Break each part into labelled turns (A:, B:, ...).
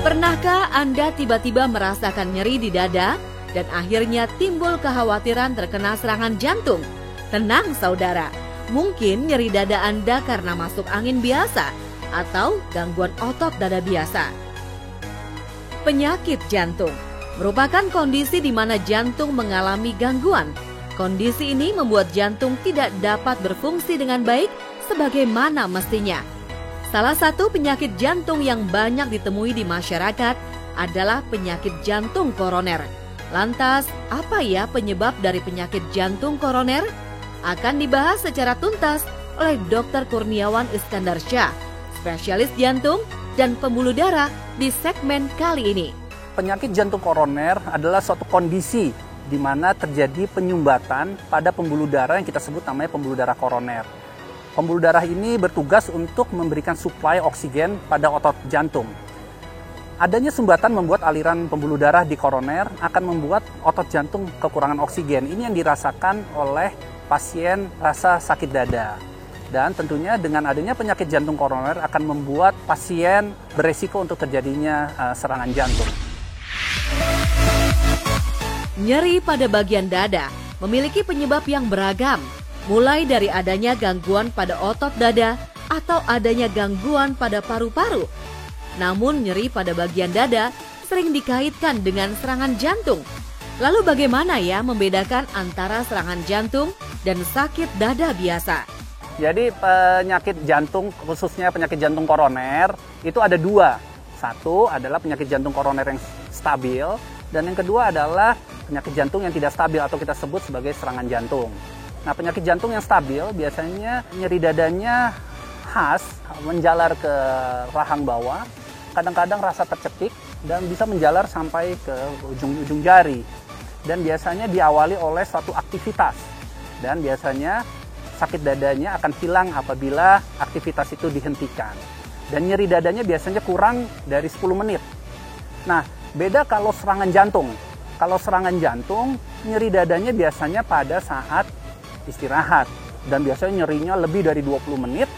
A: Pernahkah Anda tiba-tiba merasakan nyeri di dada dan akhirnya timbul kekhawatiran terkena serangan jantung? Tenang saudara, mungkin nyeri dada Anda karena masuk angin biasa atau gangguan otot dada biasa. Penyakit jantung merupakan kondisi di mana jantung mengalami gangguan. Kondisi ini membuat jantung tidak dapat berfungsi dengan baik sebagaimana mestinya. Salah satu penyakit jantung yang banyak ditemui di masyarakat adalah penyakit jantung koroner. Lantas, apa ya penyebab dari penyakit jantung koroner? Akan dibahas secara tuntas oleh Dr. Kurniawan Iskandar Syah, spesialis jantung dan pembuluh darah di segmen kali ini.
B: Penyakit jantung koroner adalah suatu kondisi di mana terjadi penyumbatan pada pembuluh darah yang kita sebut namanya pembuluh darah koroner. Pembuluh darah ini bertugas untuk memberikan suplai oksigen pada otot jantung. Adanya sumbatan membuat aliran pembuluh darah di koroner akan membuat otot jantung kekurangan oksigen. Ini yang dirasakan oleh pasien rasa sakit dada. Dan tentunya dengan adanya penyakit jantung koroner akan membuat pasien beresiko untuk terjadinya serangan jantung.
A: Nyeri pada bagian dada memiliki penyebab yang beragam, mulai dari adanya gangguan pada otot dada atau adanya gangguan pada paru-paru. Namun nyeri pada bagian dada sering dikaitkan dengan serangan jantung. Lalu bagaimana ya membedakan antara serangan jantung dan sakit dada biasa?
B: Jadi penyakit jantung, khususnya penyakit jantung koroner, itu ada dua. Satu adalah penyakit jantung koroner yang stabil, dan yang kedua adalah penyakit jantung yang tidak stabil atau kita sebut sebagai serangan jantung. Nah, penyakit jantung yang stabil biasanya nyeri dadanya khas, menjalar ke rahang bawah, kadang-kadang rasa tercekik, dan bisa menjalar sampai ke ujung-ujung jari. Dan biasanya diawali oleh suatu aktivitas. Dan biasanya sakit dadanya akan hilang apabila aktivitas itu dihentikan. Dan nyeri dadanya biasanya kurang dari 10 menit. Nah, beda kalau serangan jantung. Kalau serangan jantung, nyeri dadanya biasanya pada saat istirahat. Dan biasanya nyerinya lebih dari 20 menit.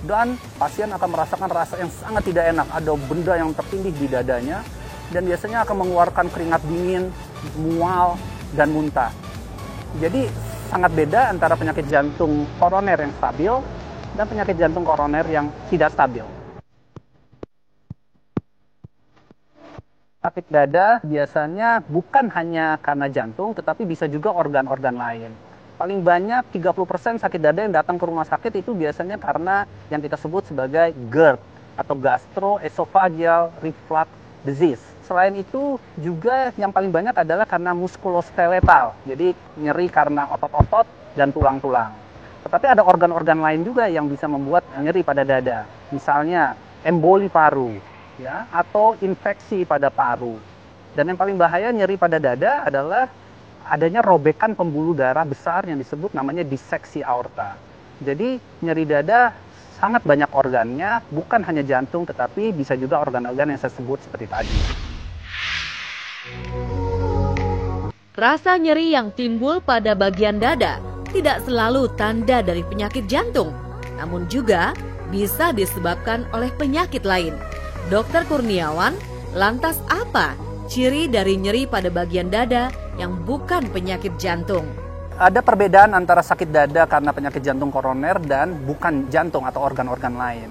B: Dan pasien akan merasakan rasa yang sangat tidak enak. Ada benda yang tertindih di dadanya. Dan biasanya akan mengeluarkan keringat dingin, mual, dan muntah. Jadi sangat beda antara penyakit jantung koroner yang stabil dan penyakit jantung koroner yang tidak stabil. Sakit dada biasanya bukan hanya karena jantung, tetapi bisa juga organ-organ lain. Paling banyak 30% sakit dada yang datang ke rumah sakit itu biasanya karena yang kita sebut sebagai GERD atau gastroesophageal reflux disease. Selain itu juga yang paling banyak adalah karena muskuloskeletal, jadi nyeri karena otot-otot dan tulang-tulang. Tetapi ada organ-organ lain juga yang bisa membuat nyeri pada dada, misalnya emboli paru, ya, atau infeksi pada paru. Dan yang paling bahaya nyeri pada dada adalah adanya robekan pembuluh darah besar yang disebut namanya diseksi aorta. Jadi nyeri dada sangat banyak organnya, bukan hanya jantung tetapi bisa juga organ-organ yang saya sebut seperti tadi.
A: Rasa nyeri yang timbul pada bagian dada tidak selalu tanda dari penyakit jantung, namun juga bisa disebabkan oleh penyakit lain. Dr. Kurniawan, lantas apa ciri dari nyeri pada bagian dada yang bukan penyakit jantung?
B: Ada perbedaan antara sakit dada karena penyakit jantung koroner dan bukan jantung atau organ-organ lain.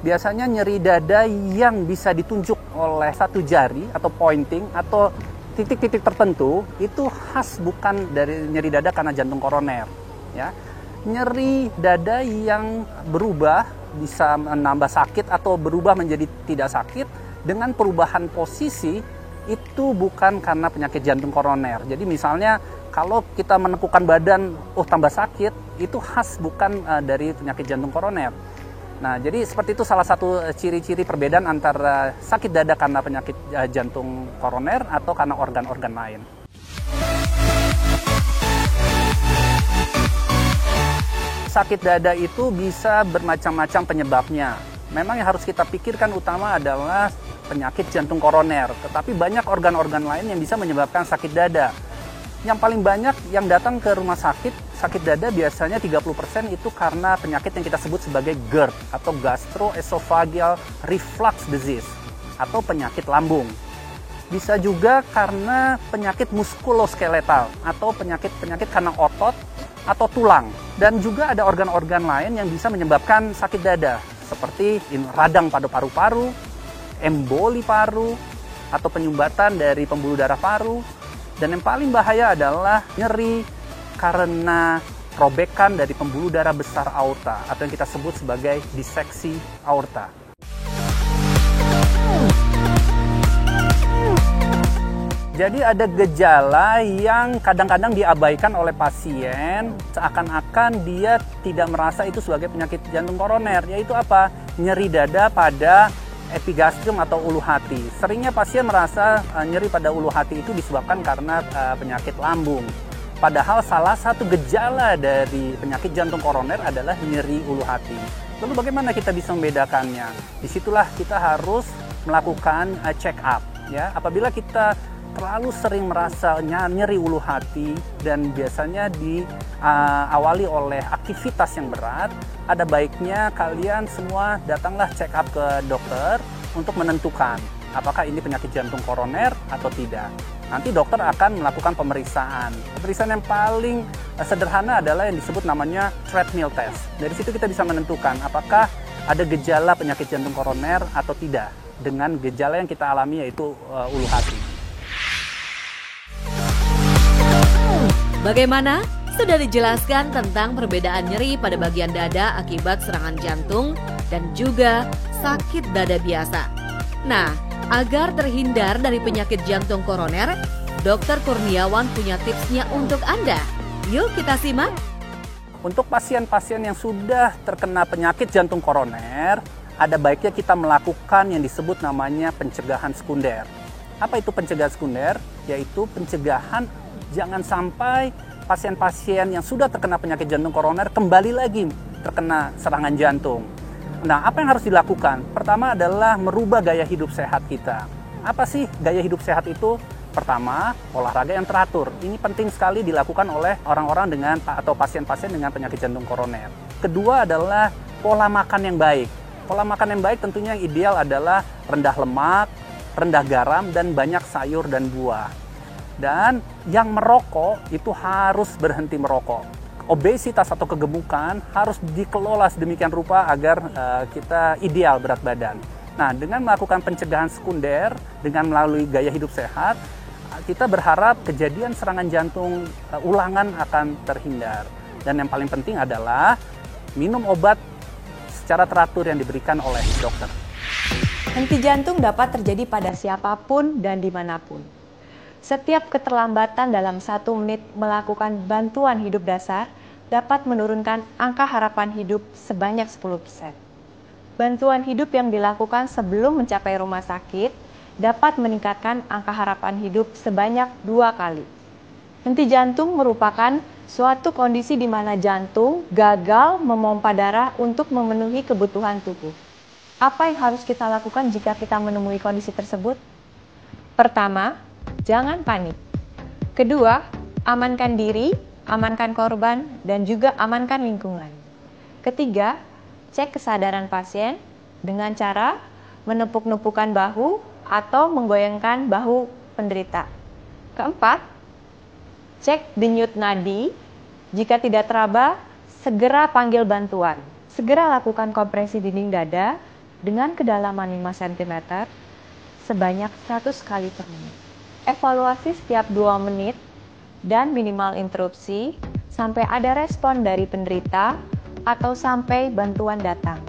B: Biasanya nyeri dada yang bisa ditunjuk oleh satu jari atau pointing atau titik-titik tertentu itu khas bukan dari nyeri dada karena jantung koroner. Ya. Nyeri dada yang berubah bisa menambah sakit atau berubah menjadi tidak sakit dengan perubahan posisi itu bukan karena penyakit jantung koroner. Jadi misalnya kalau kita menekukan badan, tambah sakit, itu khas bukan dari penyakit jantung koroner. Nah, jadi seperti itu salah satu ciri-ciri perbedaan antara sakit dada karena penyakit jantung koroner atau karena organ-organ lain. Sakit dada itu bisa bermacam-macam penyebabnya. Memang yang harus kita pikirkan utama adalah penyakit jantung koroner, tetapi banyak organ-organ lain yang bisa menyebabkan sakit dada. Yang paling banyak yang datang ke rumah sakit dada biasanya 30% itu karena penyakit yang kita sebut sebagai GERD atau gastroesophageal reflux disease. atau penyakit lambung. Bisa juga karena penyakit muskuloskeletal atau penyakit karena otot atau tulang. Dan juga ada organ-organ lain yang bisa menyebabkan sakit dada seperti radang pada paru-paru, emboli paru, atau penyumbatan dari pembuluh darah paru. Dan yang paling bahaya adalah nyeri karena robekan dari pembuluh darah besar aorta atau yang kita sebut sebagai diseksi aorta. Jadi ada gejala yang kadang-kadang diabaikan oleh pasien, seakan-akan dia tidak merasa itu sebagai penyakit jantung koroner, yaitu apa? Nyeri dada pada epigastrium atau ulu hati. Seringnya pasien merasa nyeri pada ulu hati itu disebabkan karena penyakit lambung. Padahal salah satu gejala dari penyakit jantung koroner adalah nyeri ulu hati. Lalu bagaimana kita bisa membedakannya? Disitulah kita harus melakukan check up. Ya, apabila kita terlalu sering merasa nyeri ulu hati dan biasanya diawali oleh aktivitas yang berat, ada baiknya kalian semua datanglah check up ke dokter untuk menentukan apakah ini penyakit jantung koroner atau tidak. Nanti dokter akan melakukan pemeriksaan. Pemeriksaan yang paling sederhana adalah yang disebut namanya treadmill test. Dari situ kita bisa menentukan apakah ada gejala penyakit jantung koroner atau tidak dengan gejala yang kita alami yaitu ulu hati.
A: Bagaimana? Sudah dijelaskan tentang perbedaan nyeri pada bagian dada akibat serangan jantung dan juga sakit dada biasa. Nah, agar terhindar dari penyakit jantung koroner, Dr. Kurniawan punya tipsnya untuk Anda. Yuk kita simak.
B: Untuk pasien-pasien yang sudah terkena penyakit jantung koroner, ada baiknya kita melakukan yang disebut namanya pencegahan sekunder. Apa itu pencegahan sekunder? Yaitu pencegahan jangan sampai pasien-pasien yang sudah terkena penyakit jantung koroner kembali lagi terkena serangan jantung. Nah, apa yang harus dilakukan? Pertama adalah merubah gaya hidup sehat kita. Apa sih gaya hidup sehat itu? Pertama, olahraga yang teratur. Ini penting sekali dilakukan oleh orang-orang dengan atau pasien-pasien dengan penyakit jantung koroner. Kedua adalah pola makan yang baik. Pola makan yang baik tentunya yang ideal adalah rendah lemak, rendah garam, dan banyak sayur dan buah. Dan yang merokok itu harus berhenti merokok. Obesitas atau kegemukan harus dikelola sedemikian rupa agar kita ideal berat badan. Nah, dengan melakukan pencegahan sekunder, dengan melalui gaya hidup sehat, kita berharap kejadian serangan jantung ulangan akan terhindar. Dan yang paling penting adalah minum obat secara teratur yang diberikan oleh dokter.
C: Henti jantung dapat terjadi pada siapapun dan dimanapun. Setiap keterlambatan dalam 1 menit melakukan bantuan hidup dasar dapat menurunkan angka harapan hidup sebanyak 10%. Bantuan hidup yang dilakukan sebelum mencapai rumah sakit dapat meningkatkan angka harapan hidup sebanyak 2 kali. Henti jantung merupakan suatu kondisi di mana jantung gagal memompa darah untuk memenuhi kebutuhan tubuh. Apa yang harus kita lakukan jika kita menemui kondisi tersebut? Pertama, jangan panik. Kedua, amankan diri, amankan korban, dan juga amankan lingkungan. Ketiga, cek kesadaran pasien dengan cara menepuk-nepukkan bahu atau menggoyangkan bahu penderita. Keempat, cek denyut nadi. Jika tidak teraba, segera panggil bantuan. Segera lakukan kompresi dinding dada dengan kedalaman 5 cm sebanyak 100 kali per menit. Evaluasi setiap 2 menit dan minimal interupsi sampai ada respon dari penderita atau sampai bantuan datang.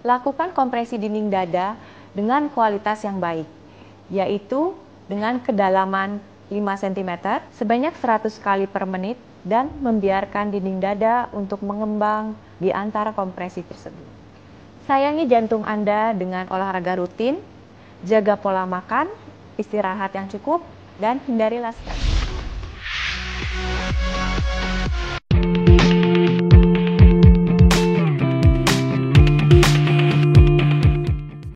C: Lakukan kompresi dinding dada dengan kualitas yang baik, yaitu dengan kedalaman 5 cm sebanyak 100 kali per menit dan membiarkan dinding dada untuk mengembang di antara kompresi tersebut. Sayangi jantung Anda dengan olahraga rutin, jaga pola makan, istirahat yang cukup, dan hindarilah stres.